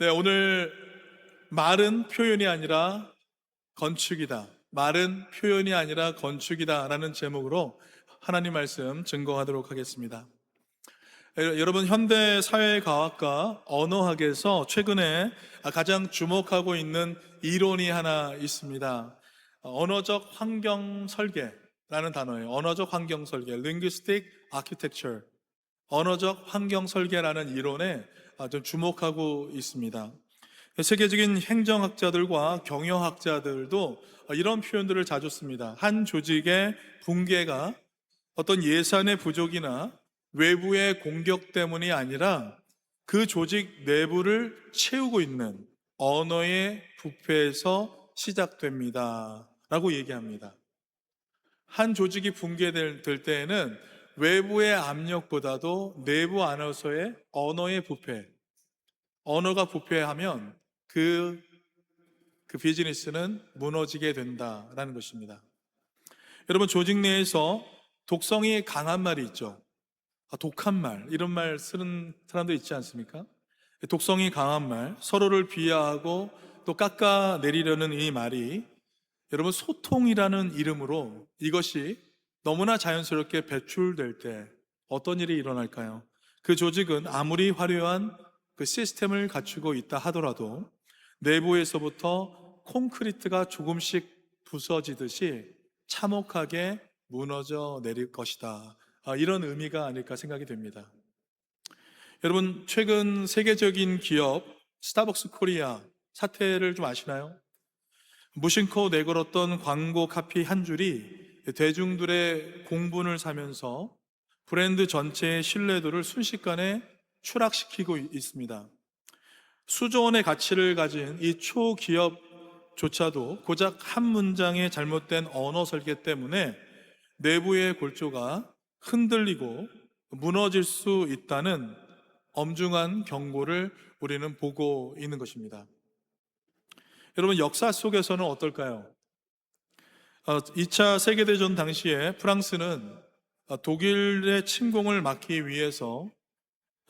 네, 오늘 말은 표현이 아니라 건축이다. 말은 표현이 아니라 건축이다. 라는 제목으로 하나님 말씀 증거하도록 하겠습니다. 여러분, 현대 사회과학과 언어학에서 최근에 가장 주목하고 있는 이론이 하나 있습니다. 언어적 환경 설계라는 단어예요. 언어적 환경 설계, linguistic architecture. 언어적 환경 설계라는 이론에 좀 주목하고 있습니다. 세계적인 행정학자들과 경영학자들도 이런 표현들을 자주 씁니다. 한 조직의 붕괴가 어떤 예산의 부족이나 외부의 공격 때문이 아니라 그 조직 내부를 채우고 있는 언어의 부패에서 시작됩니다. 라고 얘기합니다. 한 조직이 붕괴될 때에는 외부의 압력보다도 내부 안에서의 언어의 부패, 언어가 부패하면 그, 그 비즈니스는 무너지게 된다라는 것입니다. 여러분, 조직 내에서 독성이 강한 말이 있죠. 독한 말, 이런 말 쓰는 사람도 있지 않습니까? 독성이 강한 말, 서로를 비하하고 또 깎아내리려는 이 말이 여러분 소통이라는 이름으로 이것이 너무나 자연스럽게 배출될 때 어떤 일이 일어날까요? 그 조직은 아무리 화려한 그 시스템을 갖추고 있다 하더라도 내부에서부터 콘크리트가 조금씩 부서지듯이 참혹하게 무너져 내릴 것이다. 이런 의미가 아닐까 생각이 됩니다. 여러분, 최근 세계적인 기업 스타벅스 코리아 사태를 좀 아시나요? 무심코 내걸었던 광고 카피 한 줄이 대중들의 공분을 사면서 브랜드 전체의 신뢰도를 순식간에 추락시키고 있습니다. 수조 원의 가치를 가진 이 초기업조차도 고작 한 문장의 잘못된 언어 설계 때문에 내부의 골조가 흔들리고 무너질 수 있다는 엄중한 경고를 우리는 보고 있는 것입니다. 여러분, 역사 속에서는 어떨까요? 2차 세계대전 당시에 프랑스는 독일의 침공을 막기 위해서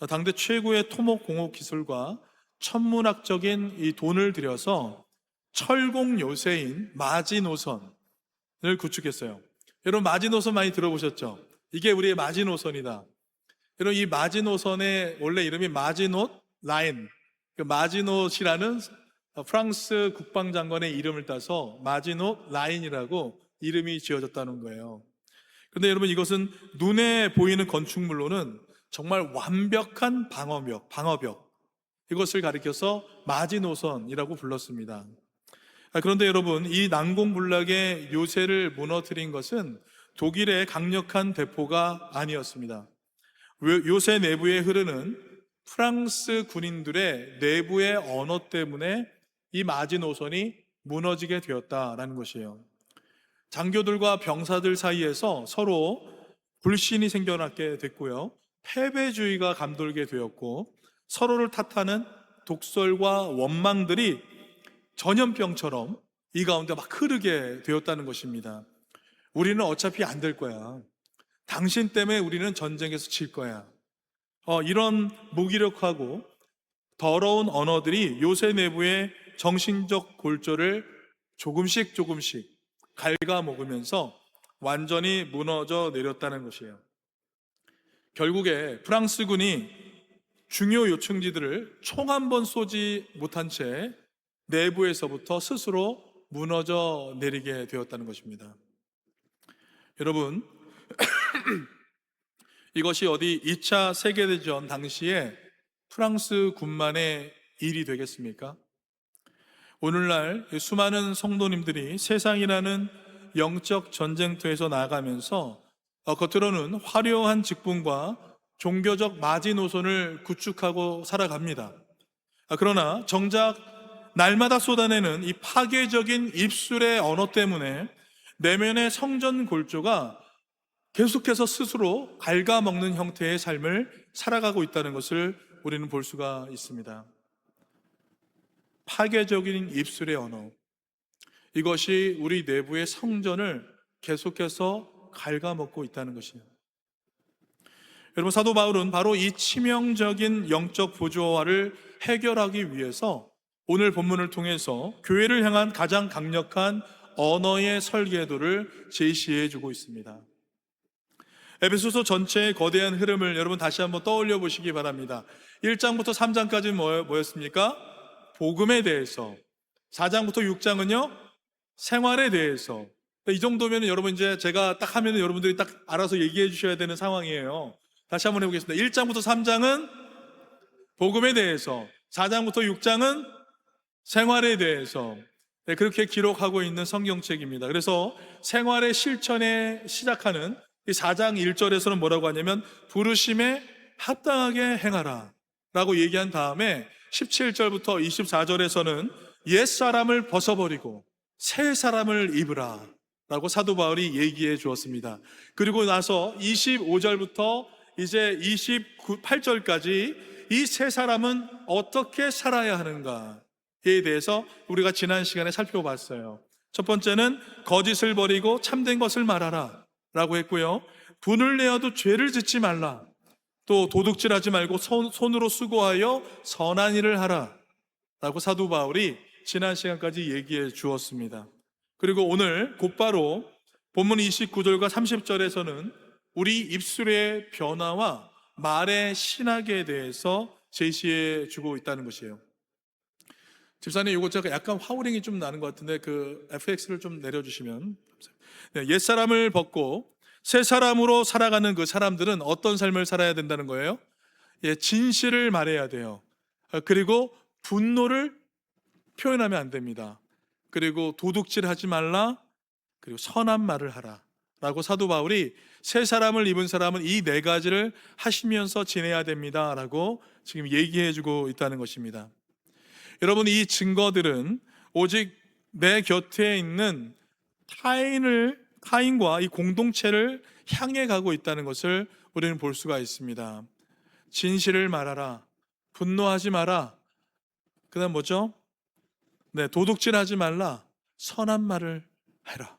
당대 최고의 토목공업 기술과 천문학적인 이 돈을 들여서 철공 요새인 마지노선을 구축했어요. 여러분, 마지노선 많이 들어보셨죠? 이게 우리의 마지노선이다. 여러분, 이 마지노선의 원래 이름이 마지노트 라인, 그 마지노트이라는 프랑스 국방장관의 이름을 따서 마지노트 라인이라고 이름이 지어졌다는 거예요. 그런데 여러분, 이것은 눈에 보이는 건축물로는 정말 완벽한 방어벽, 이것을 가리켜서 마지노선이라고 불렀습니다. 그런데 여러분, 이 난공불락의 요새를 무너뜨린 것은 독일의 강력한 대포가 아니었습니다. 요새 내부에 흐르는 프랑스 군인들의 내부의 언어 때문에 이 마지노선이 무너지게 되었다라는 것이에요. 장교들과 병사들 사이에서 서로 불신이 생겨나게 됐고요. 패배주의가 감돌게 되었고, 서로를 탓하는 독설과 원망들이 전염병처럼 이 가운데 막 흐르게 되었다는 것입니다. 우리는 어차피 안 될 거야. 당신 때문에 우리는 전쟁에서 질 거야. 이런 무기력하고 더러운 언어들이 요새 내부의 정신적 골조를 조금씩 갉아먹으면서 완전히 무너져 내렸다는 것이에요. 결국에 프랑스군이 중요 요충지들을 총 한 번 쏘지 못한 채 내부에서부터 스스로 무너져 내리게 되었다는 것입니다. 여러분, 이것이 어디 2차 세계대전 당시에 프랑스 군만의 일이 되겠습니까? 오늘날 수많은 성도님들이 세상이라는 영적 전쟁터에서 나아가면서 겉으로는 화려한 직분과 종교적 마지노선을 구축하고 살아갑니다. 그러나 정작 날마다 쏟아내는 이 파괴적인 입술의 언어 때문에 내면의 성전 골조가 계속해서 스스로 갉아먹는 형태의 삶을 살아가고 있다는 것을 우리는 볼 수가 있습니다. 파괴적인 입술의 언어, 이것이 우리 내부의 성전을 계속해서 갉아먹고 있다는 것이에요. 여러분, 사도 바울은 바로 이 치명적인 영적 부조화를 해결하기 위해서 오늘 본문을 통해서 교회를 향한 가장 강력한 언어의 설계도를 제시해 주고 있습니다. 에베소서 전체의 거대한 흐름을 여러분 다시 한번 떠올려 보시기 바랍니다. 1장부터 3장까지는 뭐였습니까? 복음에 대해서. 4장부터 6장은요, 생활에 대해서. 이 정도면 여러분, 이제 제가 딱 하면 여러분들이 딱 알아서 얘기해 주셔야 되는 상황이에요. 다시 한번 해보겠습니다. 1장부터 3장은 복음에 대해서, 4장부터 6장은 생활에 대해서. 네, 그렇게 기록하고 있는 성경책입니다. 그래서 생활의 실천에 시작하는 이 4장 1절에서는 뭐라고 하냐면 부르심에 합당하게 행하라 라고 얘기한 다음에 17절부터 24절에서는 옛사람을 벗어버리고 새 사람을 입으라 라고 사도 바울이 얘기해 주었습니다. 그리고 나서 25절부터 이제 28절까지 이 새 사람은 어떻게 살아야 하는가에 대해서 우리가 지난 시간에 살펴봤어요. 첫 번째는 거짓을 버리고 참된 것을 말하라 라고 했고요, 분을 내어도 죄를 짓지 말라, 또 도둑질하지 말고 손으로 수고하여 선한 일을 하라 라고 사도 바울이 지난 시간까지 얘기해 주었습니다. 그리고 오늘 곧바로 본문 29절과 30절에서는 우리 입술의 변화와 말의 신학에 대해서 제시해 주고 있다는 것이에요. 집사님, 이거 제가 약간 화우링이 좀 나는 것 같은데 그 FX를 좀 내려주시면. 네, 옛사람을 벗고 새 사람으로 살아가는 그 사람들은 어떤 삶을 살아야 된다는 거예요? 예, 진실을 말해야 돼요. 그리고 분노를 표현하면 안 됩니다. 그리고 도둑질하지 말라, 그리고 선한 말을 하라 라고 사도 바울이 새 사람을 입은 사람은 이 네 가지를 하시면서 지내야 됩니다 라고 지금 얘기해 주고 있다는 것입니다. 여러분, 이 증거들은 오직 내 곁에 있는 타인과 이 공동체를 향해 가고 있다는 것을 우리는 볼 수가 있습니다. 진실을 말하라, 분노하지 마라, 그 다음 뭐죠? 네, 도둑질하지 말라, 선한 말을 해라.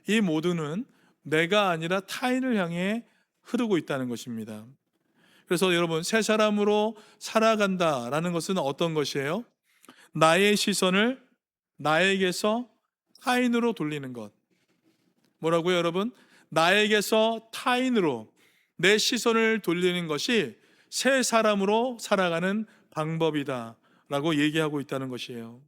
이 모두는 내가 아니라 타인을 향해 흐르고 있다는 것입니다. 그래서 여러분, 새 사람으로 살아간다라는 것은 어떤 것이에요? 나의 시선을 나에게서 타인으로 돌리는 것. 뭐라고요, 여러분? 나에게서 타인으로 내 시선을 돌리는 것이 새 사람으로 살아가는 방법이다 라고 얘기하고 있다는 것이에요.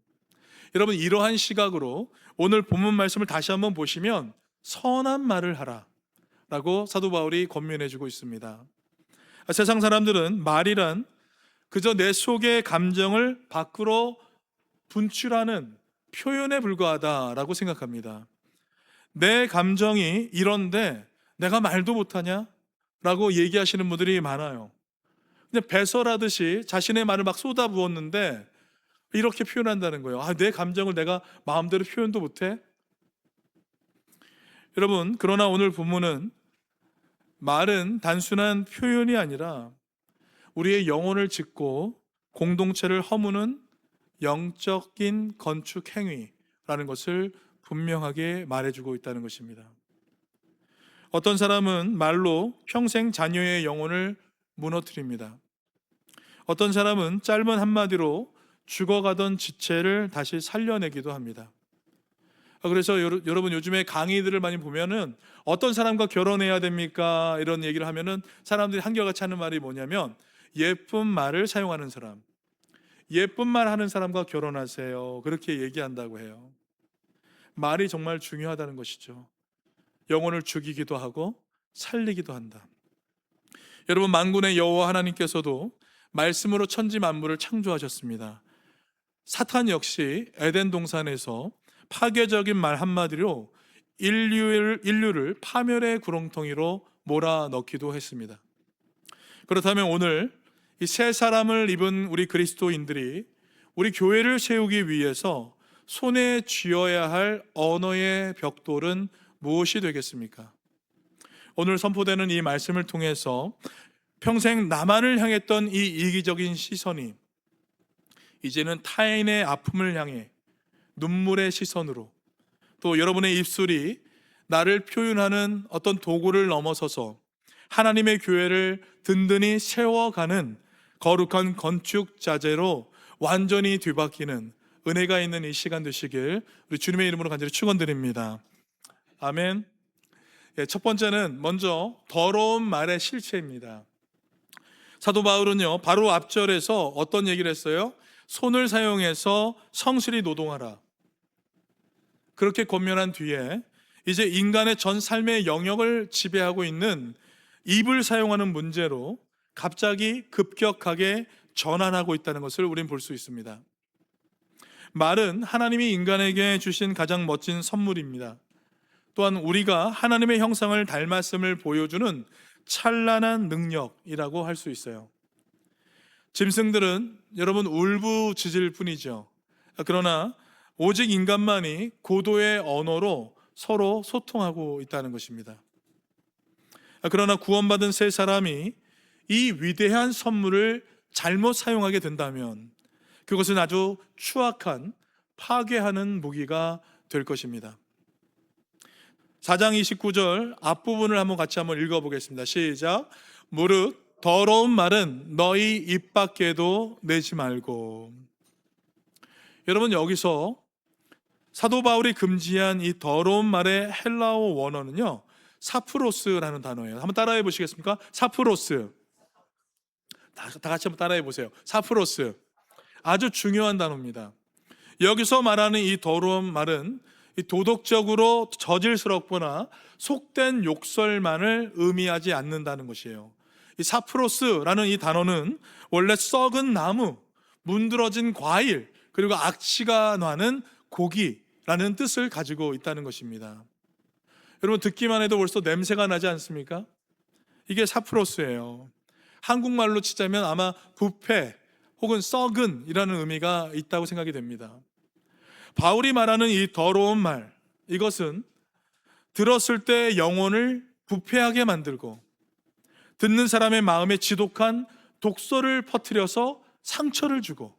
여러분, 이러한 시각으로 오늘 본문 말씀을 다시 한번 보시면 선한 말을 하라 라고 사도 바울이 권면해 주고 있습니다. 세상 사람들은 말이란 그저 내 속의 감정을 밖으로 분출하는 표현에 불과하다라고 생각합니다. 내 감정이 이런데 내가 말도 못하냐? 라고 얘기하시는 분들이 많아요. 그냥 배설하듯이 자신의 말을 막 쏟아부었는데 이렇게 표현한다는 거예요. 내 감정을 내가 마음대로 표현도 못해? 여러분, 그러나 오늘 본문은 말은 단순한 표현이 아니라 우리의 영혼을 짓고 공동체를 허무는 영적인 건축 행위라는 것을 분명하게 말해주고 있다는 것입니다. 어떤 사람은 말로 평생 자녀의 영혼을 무너뜨립니다. 어떤 사람은 짧은 한마디로 죽어가던 지체를 다시 살려내기도 합니다. 그래서 여러분, 요즘에 강의들을 많이 보면은 어떤 사람과 결혼해야 됩니까? 이런 얘기를 하면은 사람들이 한결같이 하는 말이 뭐냐면 예쁜 말을 사용하는 사람, 예쁜 말 하는 사람과 결혼하세요, 그렇게 얘기한다고 해요. 말이 정말 중요하다는 것이죠. 영혼을 죽이기도 하고 살리기도 한다. 여러분, 만군의 여호와 하나님께서도 말씀으로 천지 만물을 창조하셨습니다. 사탄 역시 에덴 동산에서 파괴적인 말 한마디로 인류를 파멸의 구렁텅이로 몰아넣기도 했습니다. 그렇다면 오늘 이 새 사람을 입은 우리 그리스도인들이 우리 교회를 세우기 위해서 손에 쥐어야 할 언어의 벽돌은 무엇이 되겠습니까? 오늘 선포되는 이 말씀을 통해서 평생 나만을 향했던 이 이기적인 시선이 이제는 타인의 아픔을 향해 눈물의 시선으로, 또 여러분의 입술이 나를 표현하는 어떤 도구를 넘어서서 하나님의 교회를 든든히 세워가는 거룩한 건축 자재로 완전히 뒤바뀌는 은혜가 있는 이 시간 되시길 우리 주님의 이름으로 간절히 축원드립니다. 아멘. 첫 번째는 먼저 더러운 말의 실체입니다. 사도 바울은요, 바로 앞절에서 어떤 얘기를 했어요? 손을 사용해서 성실히 노동하라. 그렇게 권면한 뒤에 이제 인간의 전 삶의 영역을 지배하고 있는 입을 사용하는 문제로 갑자기 급격하게 전환하고 있다는 것을 우린 볼 수 있습니다. 말은 하나님이 인간에게 주신 가장 멋진 선물입니다. 또한 우리가 하나님의 형상을 닮았음을 보여주는 찬란한 능력이라고 할 수 있어요. 짐승들은 여러분 울부짖을 뿐이죠. 그러나 오직 인간만이 고도의 언어로 서로 소통하고 있다는 것입니다. 그러나 구원받은 세 사람이 이 위대한 선물을 잘못 사용하게 된다면 그것은 아주 추악한 파괴하는 무기가 될 것입니다. 4장 29절 앞부분을 같이 한번 읽어보겠습니다. 시작. 무릇 더러운 말은 너희 입 밖에도 내지 말고. 여러분, 여기서 사도 바울이 금지한 이 더러운 말의 헬라어 원어는요, 사프로스라는 단어예요. 한번 따라해 보시겠습니까? 사프로스. 다 같이 한번 따라해 보세요. 사프로스. 아주 중요한 단어입니다. 여기서 말하는 이 더러운 말은 도덕적으로 저질스럽거나 속된 욕설만을 의미하지 않는다는 것이에요. 이 사프로스라는 이 단어는 원래 썩은 나무, 문드러진 과일, 그리고 악취가 나는 고기라는 뜻을 가지고 있다는 것입니다. 여러분, 듣기만 해도 벌써 냄새가 나지 않습니까? 이게 사프로스예요. 한국말로 치자면 아마 부패 혹은 썩은이라는 의미가 있다고 생각이 됩니다. 바울이 말하는 이 더러운 말, 이것은 들었을 때 영혼을 부패하게 만들고 듣는 사람의 마음에 지독한 독소를 퍼뜨려서 상처를 주고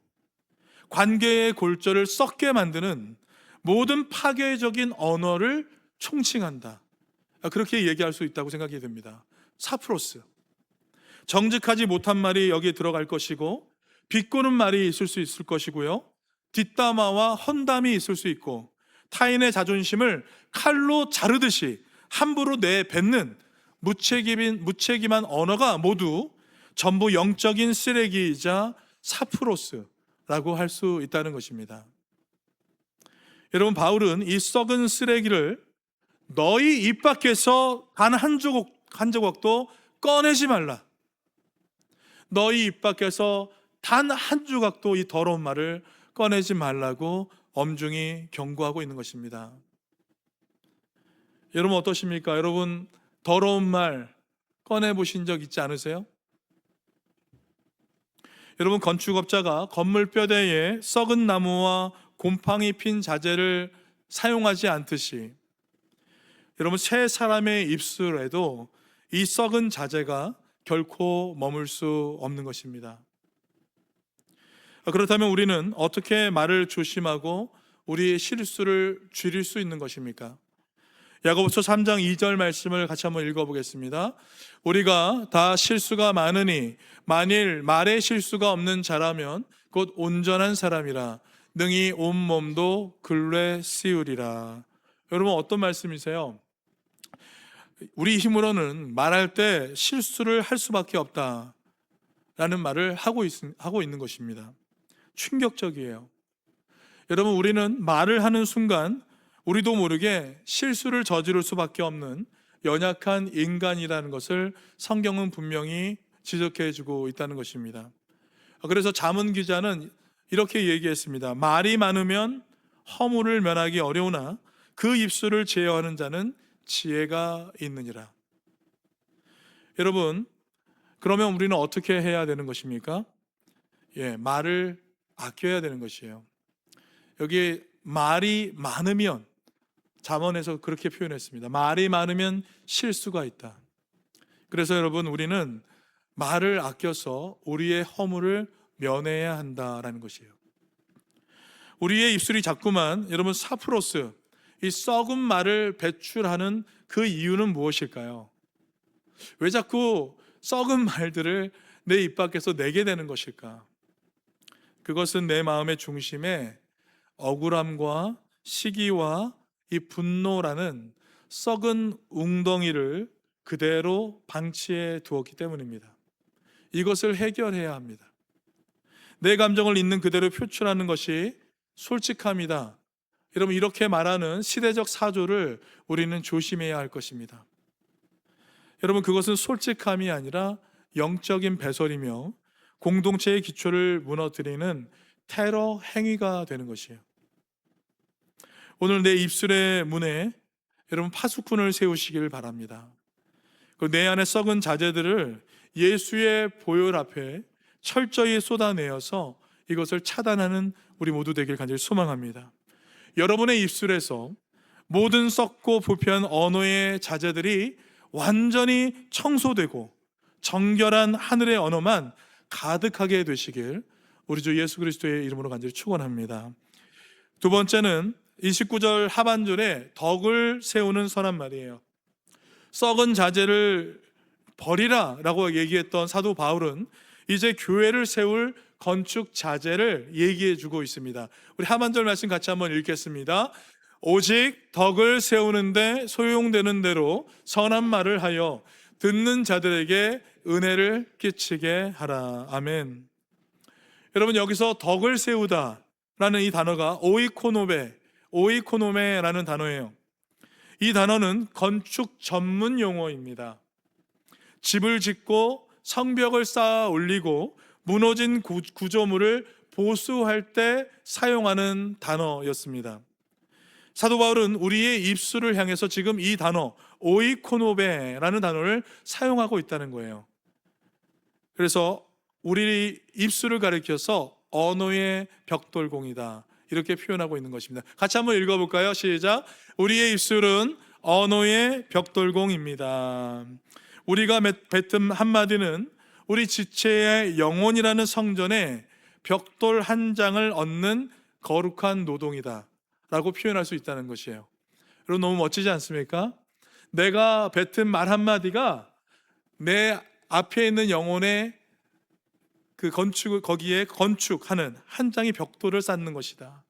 관계의 골절을 썩게 만드는 모든 파괴적인 언어를 총칭한다. 그렇게 얘기할 수 있다고 생각이 됩니다. 사프로스. 정직하지 못한 말이 여기에 들어갈 것이고 비꼬는 말이 있을 수 있을 것이고요, 뒷담화와 헌담이 있을 수 있고 타인의 자존심을 칼로 자르듯이 함부로 내뱉는 무책임한 언어가 모두 전부 영적인 쓰레기이자 사프로스라고 할 수 있다는 것입니다. 여러분, 바울은 이 썩은 쓰레기를 너희 입 밖에서 단 한 조각도 꺼내지 말라. 너희 입 밖에서 단 한 조각도 이 더러운 말을 꺼내지 말라고 엄중히 경고하고 있는 것입니다. 여러분 어떠십니까? 여러분 더러운 말 꺼내보신 적 있지 않으세요? 여러분, 건축업자가 건물 뼈대에 썩은 나무와 곰팡이 핀 자재를 사용하지 않듯이 여러분, 세 사람의 입술에도 이 썩은 자재가 결코 머물 수 없는 것입니다. 그렇다면 우리는 어떻게 말을 조심하고 우리의 실수를 줄일 수 있는 것입니까? 야고보서 3장 2절 말씀을 같이 한번 읽어보겠습니다. 우리가 다 실수가 많으니 만일 말에 실수가 없는 자라면 곧 온전한 사람이라 능히 온 몸도 근래 씌우리라. 여러분 어떤 말씀이세요? 우리 힘으로는 말할 때 실수를 할 수밖에 없다라는 말을 하고 있는 것입니다. 충격적이에요. 여러분, 우리는 말을 하는 순간 우리도 모르게 실수를 저지를 수밖에 없는 연약한 인간이라는 것을 성경은 분명히 지적해 주고 있다는 것입니다. 그래서 잠언 기자는 이렇게 얘기했습니다. 말이 많으면 허물을 면하기 어려우나 그 입술을 제어하는 자는 지혜가 있느니라. 여러분, 그러면 우리는 어떻게 해야 되는 것입니까? 말을 아껴야 되는 것이에요. 여기 말이 많으면, 잠언에서 그렇게 표현했습니다. 말이 많으면 실수가 있다. 그래서 여러분, 우리는 말을 아껴서 우리의 허물을 면해야 한다라는 것이에요. 우리의 입술이 자꾸만 여러분 사프로스, 이 썩은 말을 배출하는 그 이유는 무엇일까요? 왜 자꾸 썩은 말들을 내 입 밖에서 내게 되는 것일까? 그것은 내 마음의 중심에 억울함과 시기와 이 분노라는 썩은 웅덩이를 그대로 방치해 두었기 때문입니다. 이것을 해결해야 합니다. 내 감정을 있는 그대로 표출하는 것이 솔직함이다. 여러분, 이렇게 말하는 시대적 사조를 우리는 조심해야 할 것입니다. 여러분, 그것은 솔직함이 아니라 영적인 배설이며 공동체의 기초를 무너뜨리는 테러 행위가 되는 것이에요. 오늘 내 입술의 문에 여러분 파수꾼을 세우시길 바랍니다. 내 안에 썩은 자재들을 예수의 보혈 앞에 철저히 쏟아내어서 이것을 차단하는 우리 모두 되길 간절히 소망합니다. 여러분의 입술에서 모든 썩고 부패한 언어의 자재들이 완전히 청소되고 정결한 하늘의 언어만 가득하게 되시길 우리 주 예수 그리스도의 이름으로 간절히 축원합니다. 두 번째는 29절 하반절에 덕을 세우는 선한 말이에요. 썩은 자재를 버리라 라고 얘기했던 사도 바울은 이제 교회를 세울 건축 자재를 얘기해 주고 있습니다. 우리 하반절 말씀 같이 한번 읽겠습니다. 오직 덕을 세우는데 소용되는 대로 선한 말을 하여 듣는 자들에게 은혜를 끼치게 하라. 아멘. 여러분, 여기서 덕을 세우다 라는 이 단어가 오이코노메라는 단어예요. 이 단어는 건축 전문 용어입니다. 집을 짓고 성벽을 쌓아 올리고 무너진 구조물을 보수할 때 사용하는 단어였습니다. 사도 바울은 우리의 입술을 향해서 지금 이 단어 오이코노베라는 단어를 사용하고 있다는 거예요. 그래서 우리 입술을 가리켜서 언어의 벽돌공이다 이렇게 표현하고 있는 것입니다. 같이 한번 읽어볼까요? 시작. 우리의 입술은 언어의 벽돌공입니다. 우리가 뱉은 한마디는 우리 지체의 영혼이라는 성전에 벽돌 한 장을 얻는 거룩한 노동이다 라고 표현할 수 있다는 것이에요. 여러분, 너무 멋지지 않습니까? 내가 뱉은 말 한마디가 내 앞에 있는 영혼의 그 거기에 건축하는 한 장의 벽돌을 쌓는 것이다.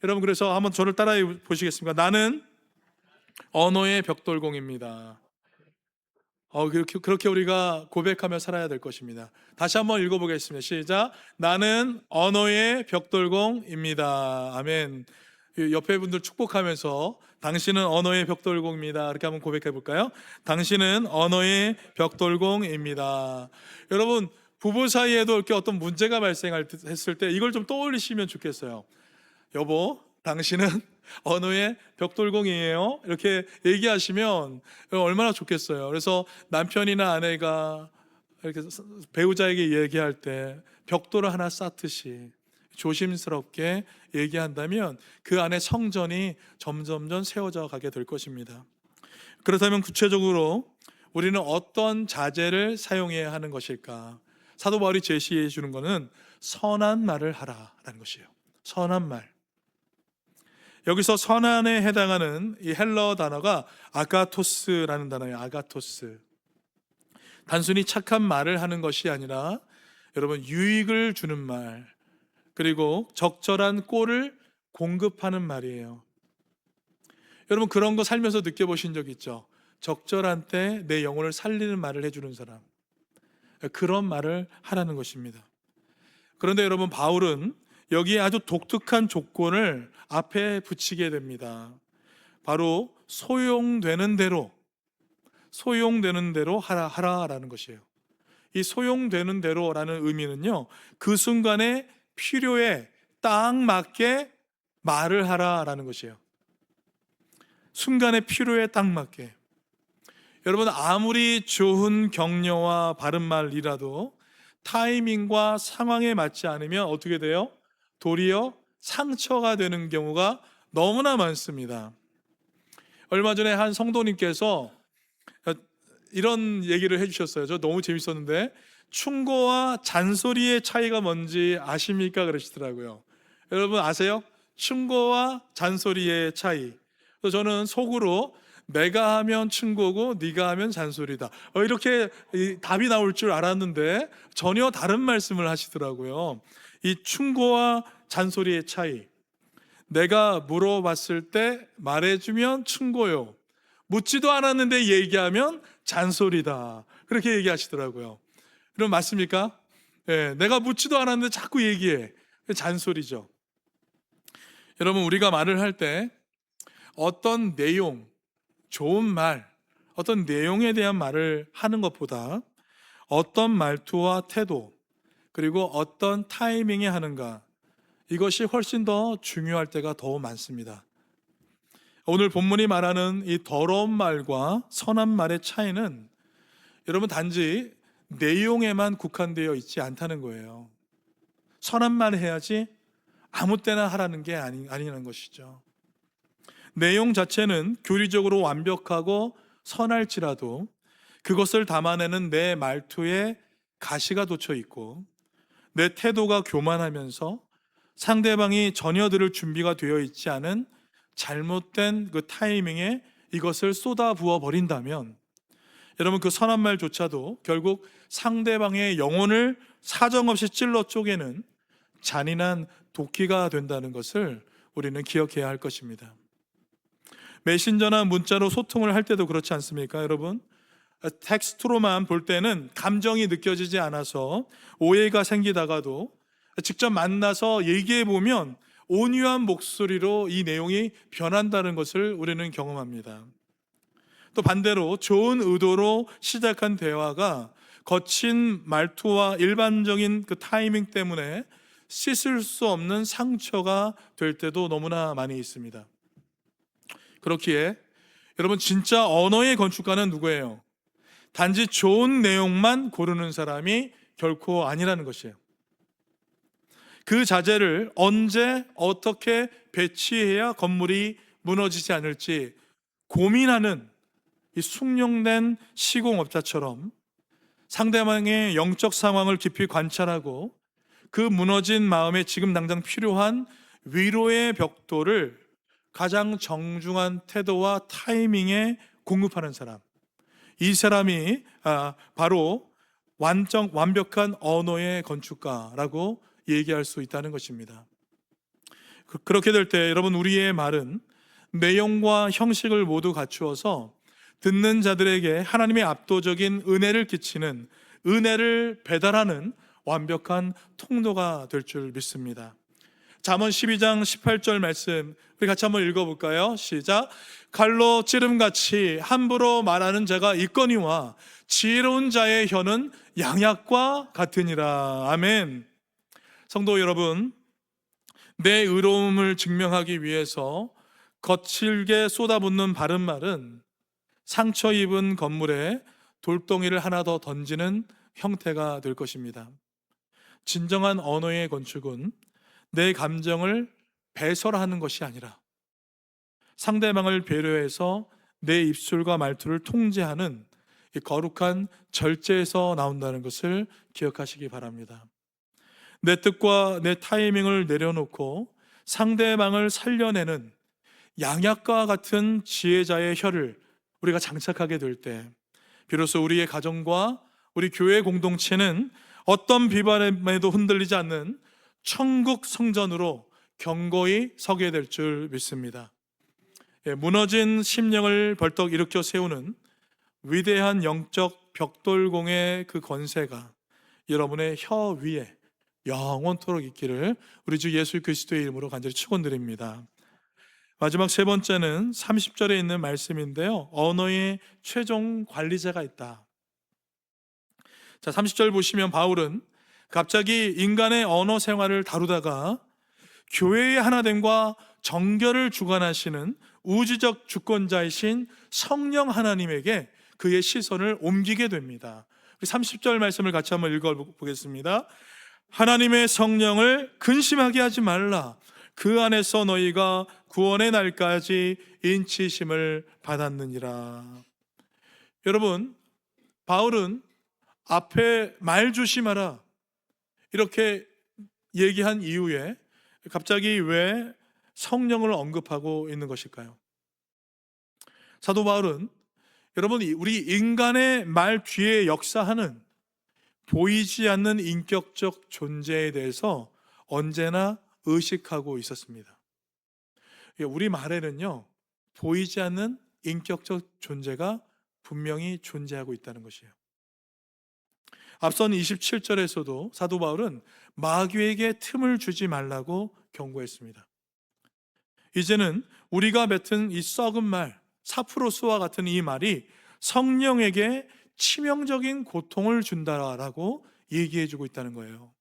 여러분, 그래서 한번 저를 따라해 보시겠습니까? 나는 언어의 벽돌공입니다. 그렇게 우리가 고백하며 살아야 될 것입니다. 다시 한번 읽어보겠습니다. 시작. 나는 언어의 벽돌공입니다. 아멘. 옆에 분들 축복하면서 당신은 언어의 벽돌공입니다. 이렇게 한번 고백해 볼까요? 당신은 언어의 벽돌공입니다. 여러분, 부부 사이에도 이렇게 어떤 문제가 발생했을 때 이걸 좀 떠올리시면 좋겠어요. 여보, 당신은 언어의 벽돌공이에요. 이렇게 얘기하시면 얼마나 좋겠어요. 그래서 남편이나 아내가 이렇게 배우자에게 얘기할 때 벽돌을 하나 쌓듯이 조심스럽게 얘기한다면 그 안에 성전이 점점점 세워져 가게 될 것입니다. 그렇다면 구체적으로 우리는 어떤 자재를 사용해야 하는 것일까? 사도 바울이 제시해 주는 것은 선한 말을 하라라는 것이에요. 선한 말. 여기서 선한에 해당하는 이 헬러 단어가 아가토스라는 단어예요. 아가토스. 단순히 착한 말을 하는 것이 아니라 여러분, 유익을 주는 말, 그리고 적절한 꼴을 공급하는 말이에요. 여러분, 그런 거 살면서 느껴보신 적 있죠? 적절한 때 내 영혼을 살리는 말을 해주는 사람, 그런 말을 하라는 것입니다. 그런데 여러분, 바울은 여기에 아주 독특한 조건을 앞에 붙이게 됩니다. 바로 소용되는 대로 하라라는 것이에요. 이 소용되는 대로라는 의미는요, 그 순간에 필요에 딱 맞게 말을 하라라는 것이에요. 순간의 필요에 딱 맞게. 여러분, 아무리 좋은 격려와 바른 말이라도 타이밍과 상황에 맞지 않으면 어떻게 돼요? 도리어 상처가 되는 경우가 너무나 많습니다. 얼마 전에 한 성도님께서 이런 얘기를 해주셨어요. 저 너무 재밌었는데, 충고와 잔소리의 차이가 뭔지 아십니까? 그러시더라고요. 여러분 아세요? 충고와 잔소리의 차이. 그래서 저는 속으로 내가 하면 충고고 네가 하면 잔소리다. 이렇게 답이 나올 줄 알았는데 전혀 다른 말씀을 하시더라고요. 이 충고와 잔소리의 차이. 내가 물어봤을 때 말해주면 충고요. 묻지도 않았는데 얘기하면 잔소리다. 그렇게 얘기하시더라고요. 그럼 맞습니까? 예, 내가 묻지도 않았는데 자꾸 얘기해. 잔소리죠. 여러분, 우리가 말을 할 때 어떤 내용, 좋은 말, 어떤 내용에 대한 말을 하는 것보다 어떤 말투와 태도, 그리고 어떤 타이밍에 하는가, 이것이 훨씬 더 중요할 때가 더 많습니다. 오늘 본문이 말하는 이 더러운 말과 선한 말의 차이는 여러분 단지 내용에만 국한되어 있지 않다는 거예요. 선한 말 해야지 아무 때나 하라는 게 아니라는 것이죠. 내용 자체는 교리적으로 완벽하고 선할지라도 그것을 담아내는 내 말투에 가시가 돋쳐 있고 내 태도가 교만하면서 상대방이 전혀 들을 준비가 되어 있지 않은 잘못된 그 타이밍에 이것을 쏟아 부어 버린다면 여러분, 그 선한 말조차도 결국 상대방의 영혼을 사정없이 찔러 쪼개는 잔인한 도끼가 된다는 것을 우리는 기억해야 할 것입니다. 메신저나 문자로 소통을 할 때도 그렇지 않습니까, 여러분? 텍스트로만 볼 때는 감정이 느껴지지 않아서 오해가 생기다가도 직접 만나서 얘기해 보면 온유한 목소리로 이 내용이 변한다는 것을 우리는 경험합니다. 또 반대로 좋은 의도로 시작한 대화가 거친 말투와 일반적인 그 타이밍 때문에 씻을 수 없는 상처가 될 때도 너무나 많이 있습니다. 그렇기에 여러분, 진짜 언어의 건축가는 누구예요? 단지 좋은 내용만 고르는 사람이 결코 아니라는 것이에요. 그 자재를 언제 어떻게 배치해야 건물이 무너지지 않을지 고민하는 이 숙련된 시공업자처럼 상대방의 영적 상황을 깊이 관찰하고 그 무너진 마음에 지금 당장 필요한 위로의 벽돌을 가장 정중한 태도와 타이밍에 공급하는 사람, 이 사람이 바로 완벽한 언어의 건축가라고 얘기할 수 있다는 것입니다. 그렇게 될 때 여러분, 우리의 말은 내용과 형식을 모두 갖추어서 듣는 자들에게 하나님의 압도적인 은혜를 끼치는, 은혜를 배달하는 완벽한 통로가 될 줄 믿습니다. 잠언 12장 18절 말씀 우리 같이 한번 읽어볼까요? 시작. 칼로 찌름같이 함부로 말하는 자가 있거니와 지혜로운 자의 혀는 양약과 같으니라. 아멘. 성도 여러분, 내 의로움을 증명하기 위해서 거칠게 쏟아붓는 바른 말은 상처 입은 건물에 돌덩이를 하나 더 던지는 형태가 될 것입니다. 진정한 언어의 건축은 내 감정을 배설하는 것이 아니라 상대방을 배려해서 내 입술과 말투를 통제하는 이 거룩한 절제에서 나온다는 것을 기억하시기 바랍니다. 내 뜻과 내 타이밍을 내려놓고 상대방을 살려내는 양약과 같은 지혜자의 혀를 우리가 장착하게 될 때 비로소 우리의 가정과 우리 교회 공동체는 어떤 비바람에도 흔들리지 않는 천국 성전으로 견고히 서게 될 줄 믿습니다. 무너진 심령을 벌떡 일으켜 세우는 위대한 영적 벽돌공의 그 권세가 여러분의 혀 위에 영원토록 있기를 우리 주 예수 그리스도의 이름으로 간절히 축원드립니다. 마지막 세 번째는 30절에 있는 말씀인데요, 언어의 최종 관리자가 있다. 자, 30절 보시면 바울은 갑자기 인간의 언어 생활을 다루다가 교회의 하나됨과 정결을 주관하시는 우주적 주권자이신 성령 하나님에게 그의 시선을 옮기게 됩니다. 30절 말씀을 같이 한번 읽어보겠습니다. 하나님의 성령을 근심하게 하지 말라. 그 안에서 너희가 구원의 날까지 인치심을 받았느니라. 여러분, 바울은 앞에 말 조심하라 이렇게 얘기한 이후에 갑자기 왜 성령을 언급하고 있는 것일까요? 사도 바울은 여러분 우리 인간의 말 뒤에 역사하는 보이지 않는 인격적 존재에 대해서 언제나 의식하고 있었습니다. 우리 말에는요, 보이지 않는 인격적 존재가 분명히 존재하고 있다는 것이에요. 앞선 27절에서도 사도 바울은 마귀에게 틈을 주지 말라고 경고했습니다. 이제는 우리가 뱉은 이 썩은 말, 사프로스와 같은 이 말이 성령에게 치명적인 고통을 준다라고 얘기해주고 있다는 거예요.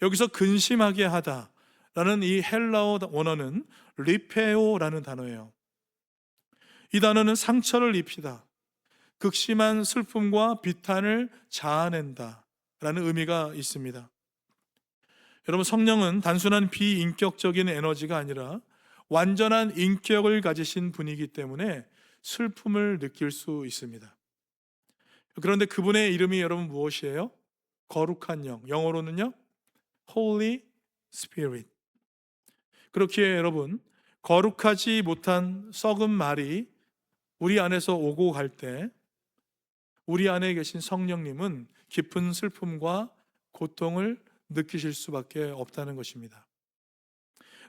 여기서 근심하게 하다라는 이 헬라어 원어는 리페오라는 단어예요. 이 단어는 상처를 입히다, 극심한 슬픔과 비탄을 자아낸다 라는 의미가 있습니다. 여러분, 성령은 단순한 비인격적인 에너지가 아니라 완전한 인격을 가지신 분이기 때문에 슬픔을 느낄 수 있습니다. 그런데 그분의 이름이 여러분 무엇이에요? 거룩한 영, 영어로는요 Holy Spirit. 그렇기에 여러분, 거룩하지 못한 썩은 말이 우리 안에서 오고 갈 때 우리 안에 계신 성령님은 깊은 슬픔과 고통을 느끼실 수밖에 없다는 것입니다.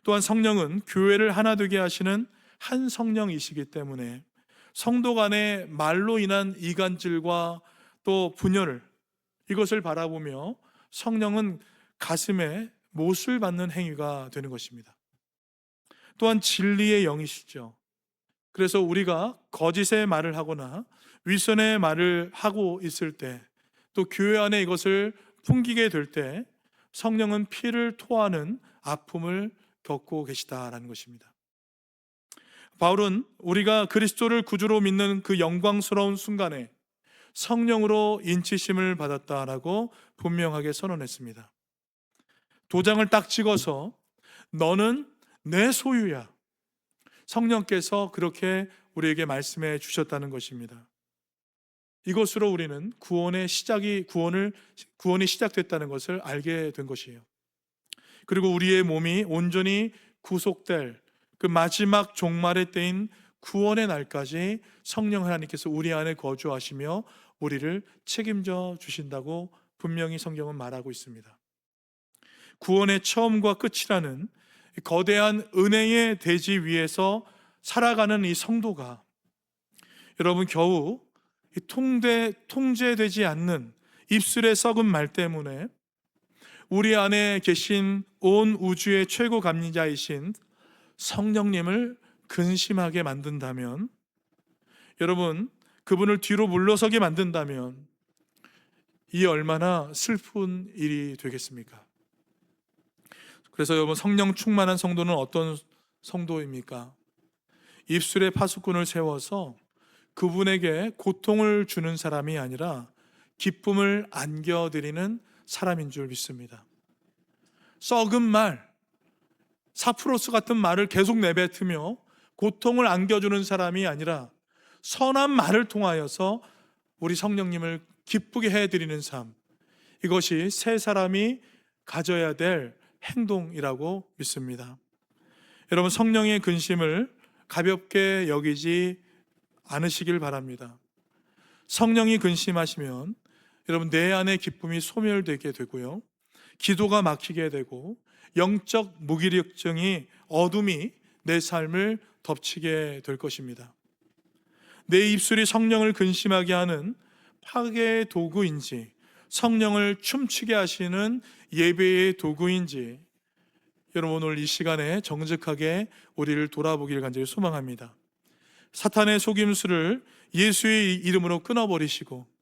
또한 성령은 교회를 하나 되게 하시는 한 성령이시기 때문에 성도 간의 말로 인한 이간질과 또 분열을, 이것을 바라보며 성령은 가슴에 못을 받는 행위가 되는 것입니다. 또한 진리의 영이시죠. 그래서 우리가 거짓의 말을 하거나 위선의 말을 하고 있을 때, 또 교회 안에 이것을 풍기게 될 때 성령은 피를 토하는 아픔을 겪고 계시다라는 것입니다. 바울은 우리가 그리스도를 구주로 믿는 그 영광스러운 순간에 성령으로 인치심을 받았다라고 분명하게 선언했습니다. 도장을 딱 찍어서 너는 내 소유야, 성령께서 그렇게 우리에게 말씀해 주셨다는 것입니다. 이것으로 우리는 구원이 시작됐다는 것을 알게 된 것이에요. 그리고 우리의 몸이 온전히 구속될 그 마지막 종말의 때인 구원의 날까지 성령 하나님께서 우리 안에 거주하시며 우리를 책임져 주신다고 분명히 성경은 말하고 있습니다. 구원의 처음과 끝이라는 거대한 은혜의 대지 위에서 살아가는 이 성도가 여러분 겨우 통제되지 않는 입술의 썩은 말 때문에 우리 안에 계신 온 우주의 최고 감리자이신 성령님을 근심하게 만든다면, 여러분 그분을 뒤로 물러서게 만든다면 이 얼마나 슬픈 일이 되겠습니까? 그래서 여러분, 성령 충만한 성도는 어떤 성도입니까? 입술에 파수꾼을 세워서 그분에게 고통을 주는 사람이 아니라 기쁨을 안겨드리는 사람인 줄 믿습니다. 썩은 말, 사프로스 같은 말을 계속 내뱉으며 고통을 안겨주는 사람이 아니라 선한 말을 통하여서 우리 성령님을 기쁘게 해드리는 삶, 이것이 새 사람이 가져야 될 행동이라고 믿습니다. 여러분, 성령의 근심을 가볍게 여기지 않으시길 바랍니다. 성령이 근심하시면 여러분 내 안의 기쁨이 소멸되게 되고요, 기도가 막히게 되고 영적 무기력증이, 어둠이 내 삶을 덮치게 될 것입니다. 내 입술이 성령을 근심하게 하는 파괴의 도구인지 성령을 춤추게 하시는 예배의 도구인지 여러분 오늘 이 시간에 정직하게 우리를 돌아보기를 간절히 소망합니다. 사탄의 속임수를 예수의 이름으로 끊어버리시고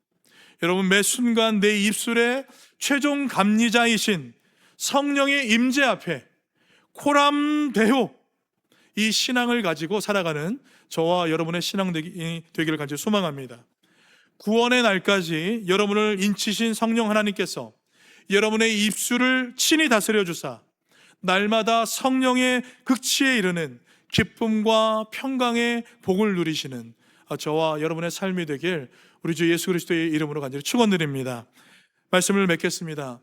여러분 매 순간 내 입술에 최종 감리자이신 성령의 임재 앞에 코람데오, 이 신앙을 가지고 살아가는 저와 여러분의 신앙 되기를 간절히 소망합니다. 구원의 날까지 여러분을 인치신 성령 하나님께서 여러분의 입술을 친히 다스려 주사 날마다 성령의 극치에 이르는 기쁨과 평강의 복을 누리시는 저와 여러분의 삶이 되길 우리 주 예수 그리스도의 이름으로 간절히 축원드립니다. 말씀을 맺겠습니다.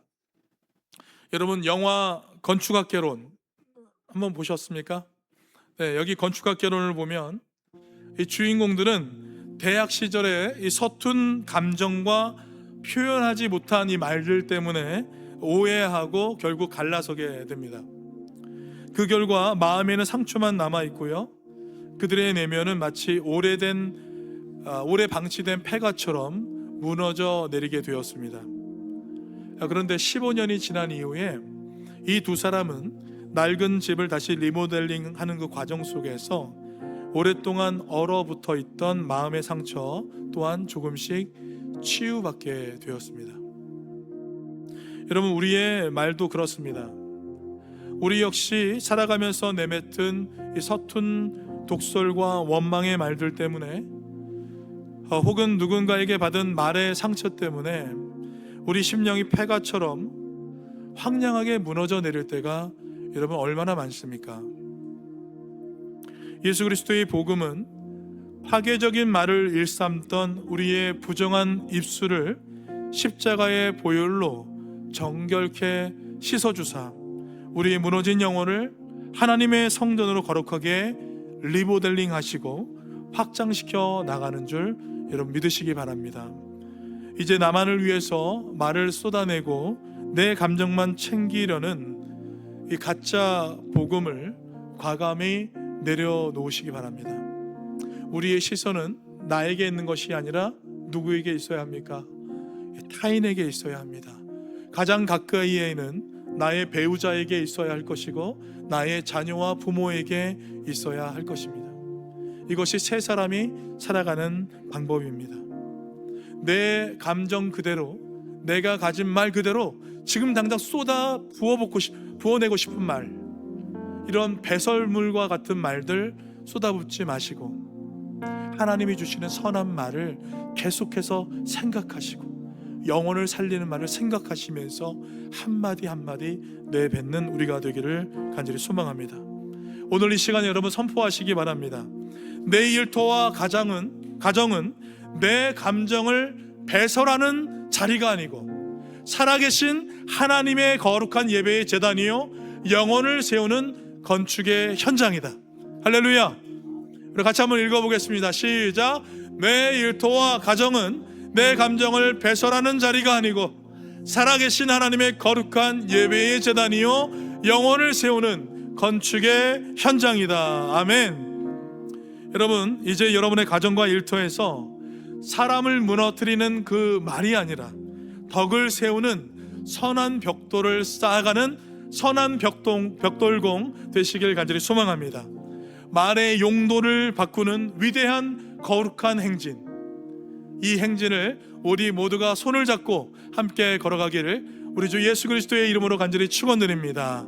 여러분 영화 건축학개론 한번 보셨습니까? 네, 여기 건축학개론을 보면 이 주인공들은 대학 시절에 이 서툰 감정과 표현하지 못한 이 말들 때문에 오해하고 결국 갈라서게 됩니다. 그 결과 마음에는 상처만 남아 있고요, 그들의 내면은 마치 오래 방치된 폐가처럼 무너져 내리게 되었습니다. 그런데 15년이 지난 이후에 이 두 사람은 낡은 집을 다시 리모델링하는 그 과정 속에서 오랫동안 얼어붙어 있던 마음의 상처 또한 조금씩 치유받게 되었습니다. 여러분, 우리의 말도 그렇습니다. 우리 역시 살아가면서 내뱉은 이 서툰 독설과 원망의 말들 때문에, 혹은 누군가에게 받은 말의 상처 때문에 우리 심령이 폐가처럼 황량하게 무너져 내릴 때가 여러분 얼마나 많습니까? 예수 그리스도의 복음은 파괴적인 말을 일삼던 우리의 부정한 입술을 십자가의 보혈로 정결케 씻어주사 우리의 무너진 영혼을 하나님의 성전으로 거룩하게 리모델링 하시고 확장시켜 나가는 줄 여러분 믿으시기 바랍니다. 이제 나만을 위해서 말을 쏟아내고 내 감정만 챙기려는 이 가짜 복음을 과감히 내려놓으시기 바랍니다. 우리의 시선은 나에게 있는 것이 아니라 누구에게 있어야 합니까? 타인에게 있어야 합니다. 가장 가까이에는 나의 배우자에게 있어야 할 것이고 나의 자녀와 부모에게 있어야 할 것입니다. 이것이 세 사람이 살아가는 방법입니다. 내 감정 그대로, 내가 가진 말 그대로 지금 당장 쏟아 부어내고 싶은 말, 이런 배설물과 같은 말들 쏟아붓지 마시고 하나님이 주시는 선한 말을 계속해서 생각하시고 영혼을 살리는 말을 생각하시면서 한마디 한마디 내뱉는 우리가 되기를 간절히 소망합니다. 오늘 이 시간에 여러분 선포하시기 바랍니다. 내 일터와 가정은 내 감정을 배설하는 자리가 아니고 살아계신 하나님의 거룩한 예배의 제단이요 영혼을 세우는 건축의 현장이다. 할렐루야. 우리 같이 한번 읽어보겠습니다. 시작. 내 일터와 가정은 내 감정을 배설하는 자리가 아니고 살아계신 하나님의 거룩한 예배의 제단이요 영혼을 세우는 건축의 현장이다. 아멘. 여러분, 이제 여러분의 가정과 일터에서 사람을 무너뜨리는 그 말이 아니라 덕을 세우는 선한 벽돌을 쌓아가는 선한 벽돌공 되시길 간절히 소망합니다. 말의 용도를 바꾸는 위대한 거룩한 행진, 이 행진을 우리 모두가 손을 잡고 함께 걸어가기를 우리 주 예수 그리스도의 이름으로 간절히 축원드립니다.